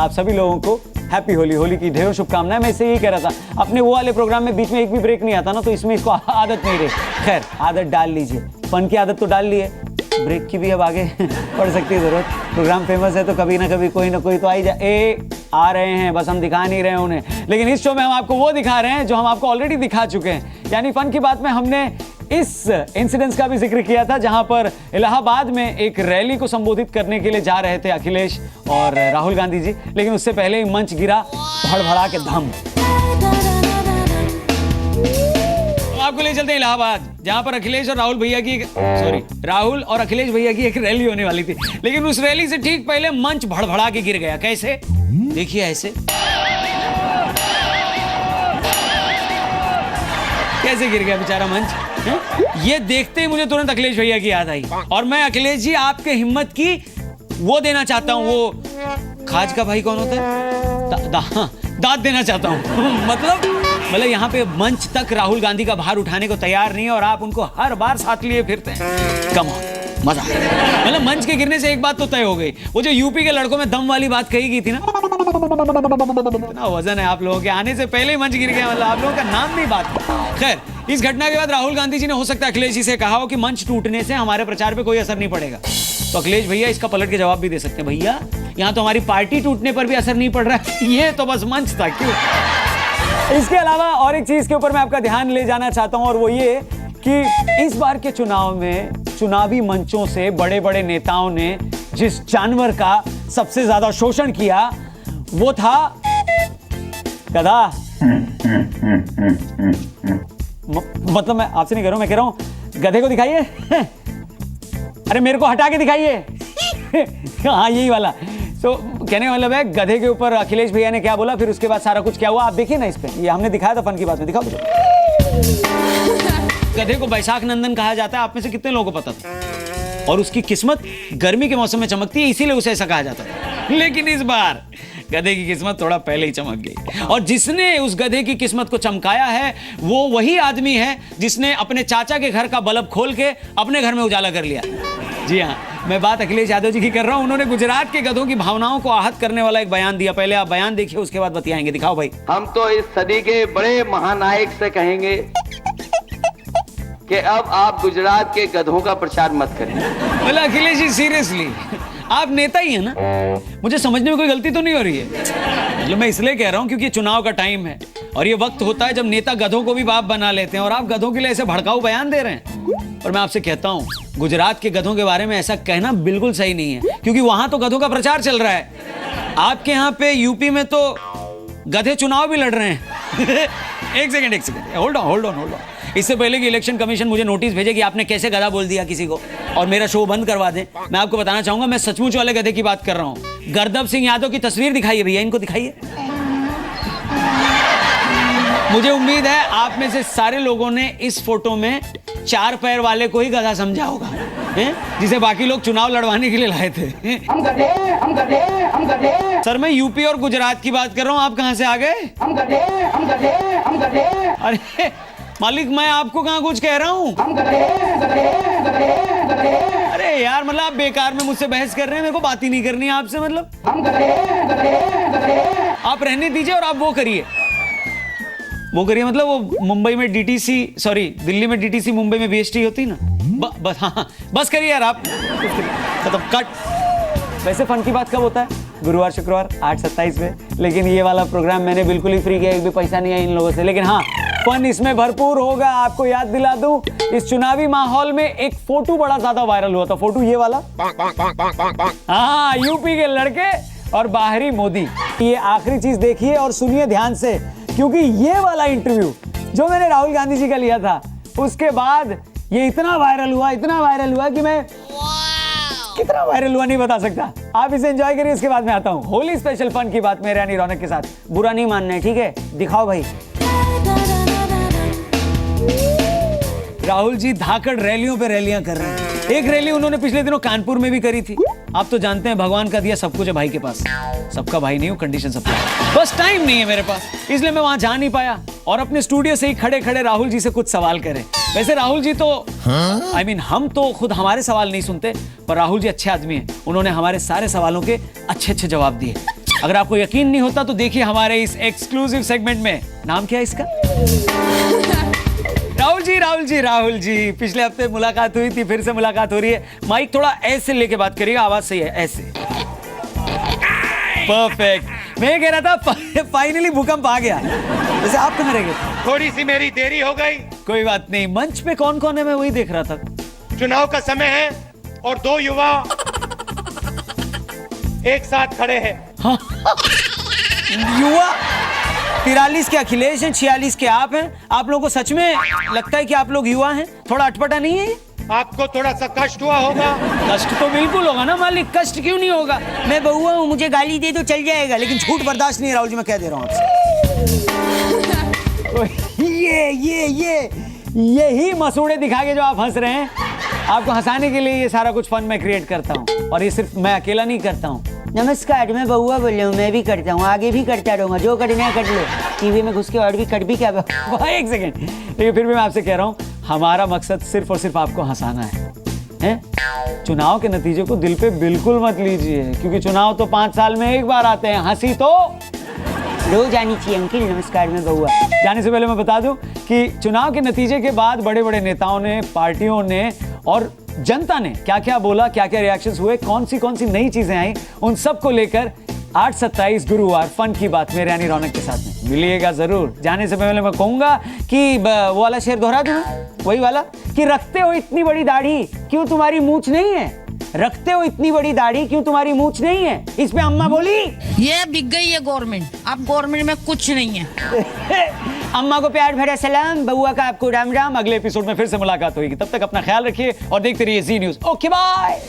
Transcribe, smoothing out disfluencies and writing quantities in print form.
आप सभी लोगों को हैप्पी होली। होली की ढेरों शुभकामनाएं। मैं इससे यही कह रहा था, अपने वो वाले प्रोग्राम में बीच में एक भी ब्रेक नहीं आता ना, तो इसमें इसको आदत नहीं रही। खैर, आदत डाल लीजिए, फन की आदत तो डाल ली है, ब्रेक की भी अब आगे पड़ सकती है जरूरत। प्रोग्राम फेमस है तो कभी ना कभी कोई ना कोई तो आ रहे हैं, बस हम दिखा नहीं रहे हैं उन्हें। लेकिन इस शो में हम आपको वो दिखा रहे हैं जो हम आपको ऑलरेडी दिखा चुके हैं। यानी फन की बात में हमने इस इंसिडेंट्स का भी जिक्र किया था जहां पर इलाहाबाद में एक रैली को संबोधित करने के लिए जा रहे थे अखिलेश और राहुल गांधी जी, लेकिन उससे पहले ही मंच गिरा भड़भड़ा के धम। आपको ले चलते हैं इलाहाबाद, जहां पर अखिलेश और राहुल और अखिलेश भैया की एक रैली होने वाली थी। लेकिन उस रैली से ठीक पहले मंच भड़भड़ा के गिर गया। कैसे? देखिए ऐसे कैसे गिर गया बेचारा मंच। ये देखते ही मुझे तुरंत अखिलेश भैया की याद आई और मैं अखिलेश जी आपके हिम्मत की वो देना चाहता हूँ। वो खाज का भाई कौन होता है? दाद देना चाहता हूँ। मतलब यहाँ पे मंच तक राहुल गांधी का भार उठाने को तैयार नहीं है और आप उनको हर बार साथ लिए फिरते हैं। कमाल, मजा। मतलब मंच के गिरने से एक बात तो तय हो गई, वो जो यूपी के लड़कों में दम वाली बात कही गई थी ना, इतना वजन है आप लोगों के, आने से पहले ही मंच गिर गया। मतलब आप लोगों का नाम नहीं बात। खैर, इस घटना के बाद राहुल गांधी जी ने हो सकता है अखिलेश जी से कहा हो कि मंच टूटने से हमारे प्रचार पे कोई असर नहीं पड़ेगा। तो अखिलेश भैया इसका पलट के जवाब भी दे सकते हैं, भैया यहाँ तो हमारी पार्टी टूटने पर भी असर नहीं पड़ रहा है, ये तो बस मंच था। क्यों? इसके अलावा और एक चीज के ऊपर मैं आपका ध्यान ले जाना चाहता हूं और वो ये कि इस बार के चुनाव में चुनावी मंचों से बड़े बड़े नेताओं ने जिस जानवर का सबसे ज्यादा शोषण किया वो था गधा। मतलब मैं आपसे नहीं कह रहा हूं, मैं कह रहा हूं गधे को दिखाइए। अरे मेरे को हटा के दिखाइए। हाँ, यही वाला। तो कहने वाला है गधे के ऊपर अखिलेश भैया ने क्या बोला, फिर उसके बाद सारा कुछ क्या हुआ आप देखिए ना। इस पे ये हमने दिखाया था फन की बात में, दिखाओ। गधे को बैसाख नंदन कहा जाता है, आप में से कितने लोगों को पता था? और उसकी किस्मत गर्मी के मौसम में चमकती है, इसीलिए उसे ऐसा कहा जाता है। लेकिन इस बार गधे की किस्मत थोड़ा पहले ही चमक गई और जिसने उस गधे की किस्मत को चमकाया है वो वही आदमी है जिसने अपने चाचा के घर का बल्ब खोल के अपने घर में उजाला कर लिया। जी हाँ, मैं बात अखिलेश यादव जी की कर रहा हूं। उन्होंने गुजरात के गधों की भावनाओं को आहत करने वाला एक बयान दिया। पहले आप बयान देखिए, उसके बाद बतियाएंगे। दिखाओ भाई। हम तो इस सदी के बड़े महानायक से कहेंगे कि अब आप गुजरात के गधों का प्रचार मत करें। बोला अखिलेश जी सीरियसली आप नेता ही है ना, मुझे समझने में कोई गलती तो नहीं हो रही है? मतलब मैं इसलिए कह रहा हूँ क्योंकि चुनाव का टाइम है और ये वक्त होता है जब नेता गधों को भी बाप बना लेते हैं और आप गधों के लिए ऐसे भड़काऊ बयान दे रहे हैं। और मैं आपसे कहता हूँ गुजरात के गधों के बारे में ऐसा कहना बिल्कुल सही नहीं है क्योंकि वहां तो गधों का प्रचार चल रहा है। आपके यहाँ पे यूपी में तो गधे चुनाव भी लड़ रहे हैं। एक सेकंड, होल्ड ऑन। इससे पहले कि इलेक्शन कमीशन मुझे नोटिस भेजे कि आपने कैसे गधा बोल दिया किसी को और मेरा शो बंद करवा दे, मैं आपको बताना चाहूंगा मैं सचमुच वाले गधे की बात कर रहा हूं। गर्दभ सिंह यादव की तस्वीर दिखाइए भैया, इनको दिखाइए। मुझे उम्मीद है आप में से सारे लोगों ने इस फोटो में 4 पैर वाले को ही गधा समझा होगा, जिसे बाकी लोग चुनाव लड़वाने के लिए लाए थे। हम गधे। सर मैं यूपी और गुजरात की बात कर रहा हूं, आप कहां से आ गए? हम गधे। अरे मालिक मैं आपको कहाँ कुछ कह रहा हूँ। अरे यार मतलब आप बेकार में मुझसे बहस कर रहे हैं, मेरे को बात ही नहीं करनी है आपसे। मतलब हम गधे। आप रहने दीजिए और आप वो करिए मतलब वो मुंबई में डीटीसी, सॉरी दिल्ली में डीटीसी, मुंबई में बीएसटी होती ना। बस हाँ, बस करिए यार आप, खत्म, कट। वैसे फन की बात कब होता है? गुरुवार शुक्रवार 8:27 में। लेकिन ये वाला प्रोग्राम मैंने बिल्कुल ही फ्री किया, एक भी पैसा नहीं है इन लोगों से। लेकिन हाँ, फन इसमें भरपूर होगा। आपको याद दिला दूं, इस चुनावी माहौल में एक फोटो बड़ा ज्यादा वायरल हुआ था। फोटो ये वाला, हाँ, यूपी के लड़के और बाहरी मोदी। ये आखिरी चीज देखिए और सुनिए ध्यान से, क्योंकि ये वाला इंटरव्यू जो मैंने राहुल गांधी जी का लिया था उसके बाद ये इतना वायरल हुआ कि मैं कितना वायरल हुआ नहीं बता सकता। आप इसे एंजॉय करिए, इसके बाद में आता हूँ होली स्पेशल फन की बात मेरे यानी रौनक के साथ। बुरा नहीं मानना है, ठीक है? दिखाओ भाई। राहुल जी धाकड़ रैलियों पे रैलियां कर रहे हैं। एक रैली उन्होंने पिछले दिनों कानपुर में भी करी थी। आप तो जानते हैं भगवान का दिया सब कुछ है भाई के पास। सबका भाई नहीं हूं, कंडीशन सबका, बस टाइम नहीं है मेरे पास, इसलिए मैं वहां जा नहीं पाया और अपने स्टूडियो से ही खड़े खड़े राहुल जी से कुछ सवाल करें। वैसे राहुल जी तो हम तो खुद हमारे सवाल नहीं सुनते, पर राहुल जी अच्छे आदमी हैं, उन्होंने हमारे सारे सवालों के अच्छे जवाब दिए। अगर आपको यकीन नहीं होता तो देखिए हमारे इस एक्सक्लूसिव सेगमेंट में। नाम क्या है इसका? राहुल जी पिछले हफ्ते मुलाकात हुई थी, फिर से मुलाकात हो रही है। माइक थोड़ा ऐसे लेके बात करिएगा, आवाज सही है, ऐसे। परफेक्ट। मैं कह रहा था फाइनली भूकंप आ गया। वैसे आप कहाँ रह गए? थोड़ी सी मेरी देरी हो गई। कोई बात नहीं। मंच पे कौन कौन है मैं वही देख रहा था। चुनाव का समय है और दो युवा एक साथ खड़े हैं। युवा 43 के अखिलेश हैं, 46 के आप हैं। आप लोगों को सच में लगता है कि आप लोग युवा हैं? थोड़ा अटपटा नहीं है? आपको थोड़ा सा कष्ट हुआ होगा। कष्ट तो बिल्कुल होगा ना मालिक, कष्ट क्यों नहीं होगा। मैं बहुआ हूँ, मुझे गाली दे तो चल जाएगा, लेकिन झूठ बर्दाश्त नहीं है राहुल जी, मैं कह दे रहा हूँ आपसे। यही मसूड़े दिखा के जो आप हंस रहे हैं, आपको हंसाने के लिए ये सारा कुछ फन मैं क्रिएट करता हूँ। और ये सिर्फ मैं अकेला नहीं करता हूँ। नमस्कार, मैं बहुआ बोल रहा हूँ, मैं भी करता हूँ, आगे भी करता रहूँगा, जो करना है कर लो। टीवी में घुस के और भी कर भी क्या। एक सेकेंड, लेकिन फिर भी मैं आपसे कह रहा हूँ, हमारा मकसद सिर्फ और सिर्फ आपको हंसाना है? चुनाव के नतीजे को दिल पे बिल्कुल मत लीजिए, क्योंकि चुनाव तो 5 साल में एक बार आते हैं। हंसी तो रोज आनी चाहिए अंकिल। नमस्कार, मैं बहुआ। जाने से पहले मैं बता दूं कि चुनाव के नतीजे के बाद बड़े बड़े नेताओं ने, पार्टियों ने और जनता ने क्या क्या बोला, क्या क्या रिएक्शंस हुए, कौन सी नई चीजें आई, उन सब को लेकर 8/27 गुरुवार फन की बात मेरे यानी रौनक के साथ में मिलिएगा जरूर। जाने से पहले मैं कहूंगा कि वो वाला शेर दोहरा दूं, वही वाला कि रखते हो इतनी बड़ी दाढ़ी क्यों तुम्हारी मूंछ नहीं है। रखते हो इतनी बड़ी दाढ़ी क्यों तुम्हारी मूंछ नहीं है। इस पे अम्मा बोली, ये बिक गई है गवर्नमेंट, अब गवर्नमेंट में कुछ नहीं है। अम्मा को प्यार भरा सलाम, बउआ का आपको राम राम। अगले एपिसोड में फिर से मुलाकात होगी, तब तक अपना ख्याल रखिए और देखते रहिए जी न्यूज़। Okay bye.